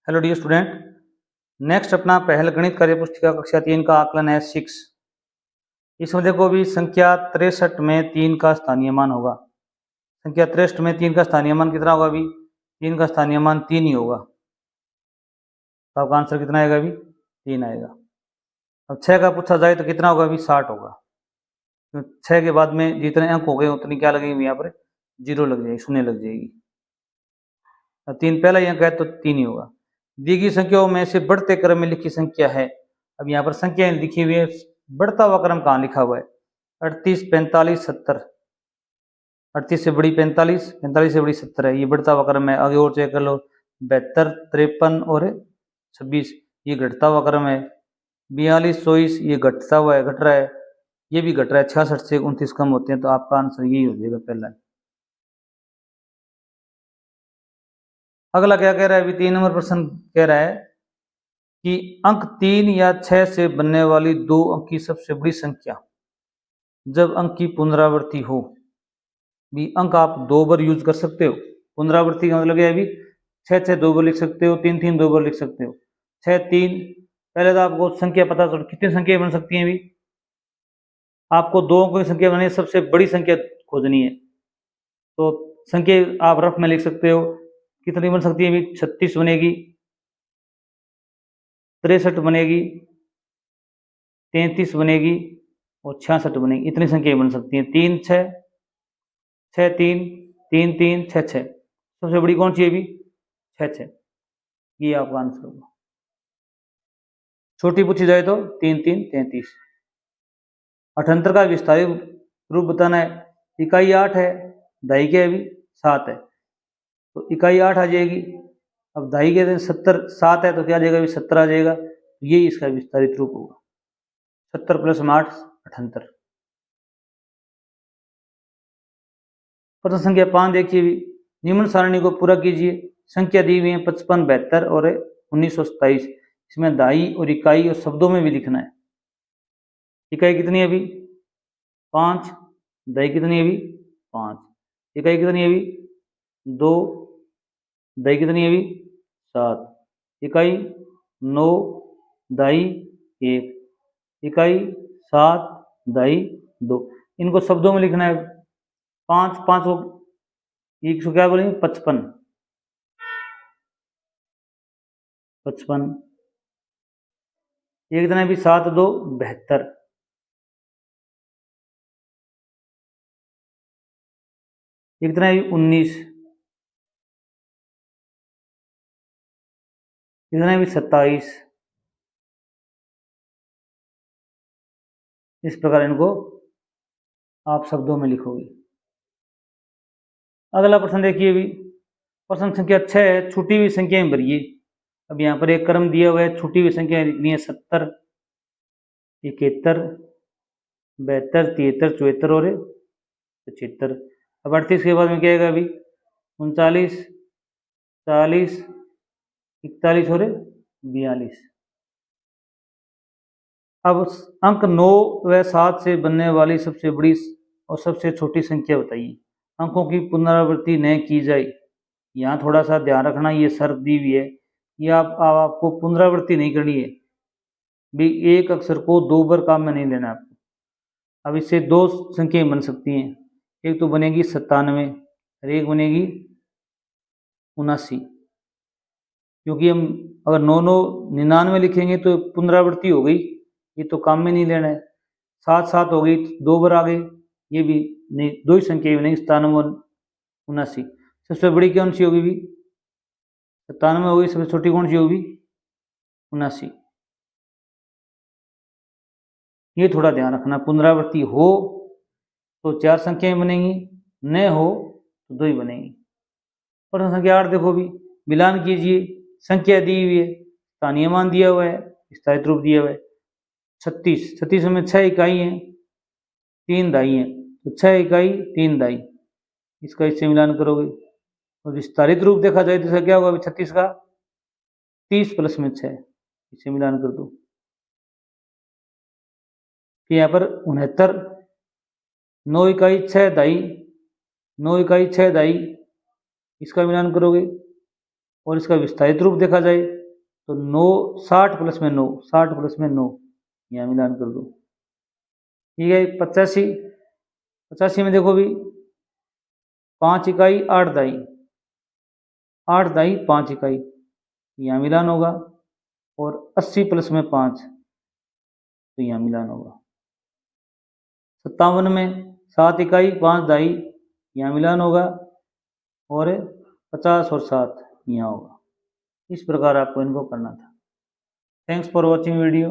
Hello dear student. Next अपना पहल गणित कार्य पुस्तिका कक्षा 3 का आकलन है 6। इसमें देखो अभी संख्या 63 में 3 का स्थानीय मान होगा। संख्या 63 में 3 का स्थानीय मान कितना होगा? अभी 3 का स्थानीय मान 3 ही होगा, तो आपका आंसर कितना आएगा? अभी 3 आएगा। अब 6 का पूछा जाए तो कितना होगा? अभी 60 होगा। तो 6 के बाद में जितने अंक हो गए उतनी क्या लगेगी? यहाँ पर जीरो लग जाएगी, शून्य लग जाएगी। अब 3 पहला ही अंक है तो 3 ही होगा। दी गई संख्याओं में से बढ़ते क्रम में लिखी संख्या है। अब यहाँ पर संख्या लिखी हुई है, बढ़ता हुआ क्रम कहाँ लिखा हुआ है? 38, 45, 70। 38 से बड़ी 45, 45 से बड़ी 70 है, ये बढ़ता हुआ क्रम है। आगे और चेक कर लो, 72, 53 और 26 ये घटता हुआ क्रम है। 42, 24 ये घटता हुआ है, घट रहा है। ये भी घट रहा है, 66 से 29 कम होते हैं, तो आपका आंसर यही हो जाएगा पहला। अगला क्या कह रहा है? अभी 3 नंबर प्रश्न कह रहा है कि अंक 3 या 6 से बनने वाली 2 अंक की सबसे बड़ी संख्या जब अंक की पुनरावृत्ति हो। भी अंक आप 2 बार यूज कर सकते हो। पुनरावृत्ति का मतलब है अभी 6 2 बार लिख सकते हो, 3 2 बार लिख सकते हो। 6 3 पहले तो आपको संख्या पता चल कितनी संख्या बन सकती है। अभी आपको 2 अंकों की संख्या बनानी है, सबसे बड़ी संख्या खोजनी है। तो संख्या आप रफ में लिख सकते हो, कितनी बन सकती है? अभी 36 बनेगी, 63 बनेगी, 33 बनेगी और 66 बनेगी। इतनी संख्या बन सकती है। 3 6 6 3 3 3 6 6 सबसे बड़ी कौन सी है? अभी 6 6, ये आपका आंसर होगा। छोटी पूछी जाए तो 3 3 33। 78 का विस्तारित रूप बताना है। इकाई 8 है, दहाई के अभी 7 है, तो इकाई 8 आ जाएगी। अब दहाई के 70 7 है तो क्या आ जाएगा? अभी 70 आ जाएगा। ये इसका विस्तारित रूप होगा। 70 प्लस 8 78। प्रश्न संख्या 5 देखिए, निम्न सारणी को पूरा कीजिए। संख्या दी हुई है 55, 72 और 1927। इसमें दहाई और इकाई और शब्दों में भी लिखना है। इकाई कितनी है? अभी 5। दहाई कितनी है? अभी 5। इकाई कितनी है? अभी 2। दहाई कितनी है? अभी 7। इकाई 9, दहाई 1। इकाई 7, दहाई 2। इनको शब्दों में लिखना है। 5 5 को एक सौ क्या बोलेंगे? 55 55। ये कितना है? अभी 7 2 72। ये कितना है? 19। कितना है? अभी 27। इस प्रकार इनको आप शब्दों में लिखोगे। अगला प्रश्न देखिए, अभी प्रश्न संख्या 6 है, छूटी हुई संख्याएं भरिए। अब यहाँ पर एक क्रम दिया हुआ है, छूटी हुई संख्या लिखनी है। 70 71 72 73 74 और 75। अब 38 के बाद में क्या आएगा? अभी 39 40 41 और 42। अब अंक 9 व 7 से बनने वाली सबसे बड़ी और सबसे छोटी संख्या बताइए। अंकों की पुनरावृत्ति न की जाए। यहाँ थोड़ा सा ध्यान रखना, ये शर्त दी हुई है, ये आपको पुनरावृत्ति नहीं करनी है। भी एक अक्षर को 2 बार काम में नहीं लेना आपको। अब इससे 2 संख्याएं बन सकती हैं। एक तो बनेगी 97 और एक बनेगी 79। क्योंकि हम अगर 9 9 99 लिखेंगे तो पुनरावृत्ति हो गई, ये तो काम में नहीं लेना है। 7 7 हो गई, 2 बार आ गए, ये भी नहीं, 2 ही संख्या बनेगी 97 और 79। सबसे बड़ी कौन सी होगी? भी 97 होगी। सबसे छोटी कौन सी होगी? 79। ये थोड़ा ध्यान रखना। पुनरावृत्ति हो तो 4 संख्याएं बनेंगी, न हो तो 2 ही बनेंगी। प्रश्न संख्या 8 देखो, भी मिलान कीजिए। संख्या दी हुई है, स्थानीय मान दिया हुआ है, विस्तारित रूप दिया हुआ है। 36 36 में 6 इकाई है, 3 दाई है, तो 6 इकाई 3 दाई। इसका इससे मिलान करोगे और विस्तारित रूप देखा जाए तो क्या होगा? 36 का 30 प्लस में 6, इसे मिलान कर दो। फिर यहाँ पर 69 9 इकाई 6 दाई, 9 इकाई 6 दाई, इसका मिलान करोगे और इसका विस्तारित रूप देखा जाए तो 9 60 प्लस में 9 60 प्लस में 9 यहाँ मिलान कर दो। ठीक है 85 85 में देखो भी 5 इकाई 8 दाई 8 दाई 5 इकाई यहाँ मिलान होगा। और 80 प्लस में 5 तो यहाँ मिलान होगा। 57 में 7 इकाई 5 दाई यहाँ मिलान होगा। और 50 और 7 यहाँ होगा। इस प्रकार आपको इनको करना था। Thanks for watching video.